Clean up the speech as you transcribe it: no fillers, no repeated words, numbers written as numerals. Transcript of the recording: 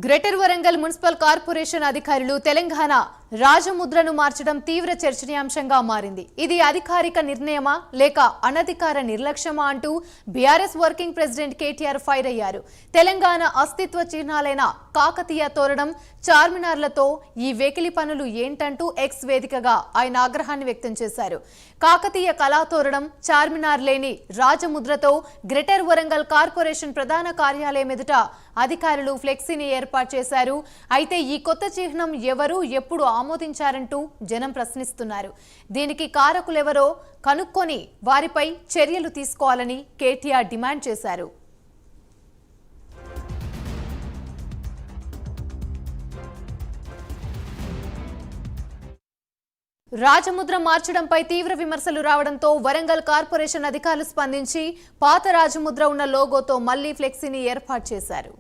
Greater Warangal municipal corporation అధికారులు తెలంగాణ రాజముద్రను మార్చడం తీవ్ర చర్చనీయాంశంగా మారింది. ఇది అధికారిక నిర్ణయమా లేక అనధికార నిర్లక్ష్యమా అంటూ BRS working president KTR fire అయ్యారు. తెలంగాణ అస్తిత్వ చిహ్నాలైన కాకతీయ తోరణం, చార్మినార్లతో ఈ వెకిలి పనులు ఏంటంటూ ఎక్స్ వేదికగా ఆయన ఆగ్రహాన్ని వ్యక్తం చేశారు. కాకతీయ కళాతోరణం, చార్మినార్ లేని రాజముద్రతో గ్రేటర్ వరంగల్ కార్పొరేషన్ ప్రధాన కార్యాలయం ఎదుట అధికారులు ఫ్లెక్సీని ఏర్పాటు చేశారు. అయితే ఈ కొత్త చిహ్నం ఎవరు, ఎప్పుడు ఆమోదించారంటూ జనం ప్రశ్నిస్తున్నారు. దీనికి కారకులెవరో కనుక్కొని వారిపై చర్యలు తీసుకోవాలని కేటీఆర్ డిమాండ్ చేశారు. రాజముద్ర మార్చడంపై తీవ్ర విమర్శలు రావడంతో వరంగల్ కార్పొరేషన్ అధికారులు స్పందించి పాత రాజముద్ర ఉన్న లోగోతో మళ్లీ ఫ్లెక్సీని ఏర్పాటు చేశారు.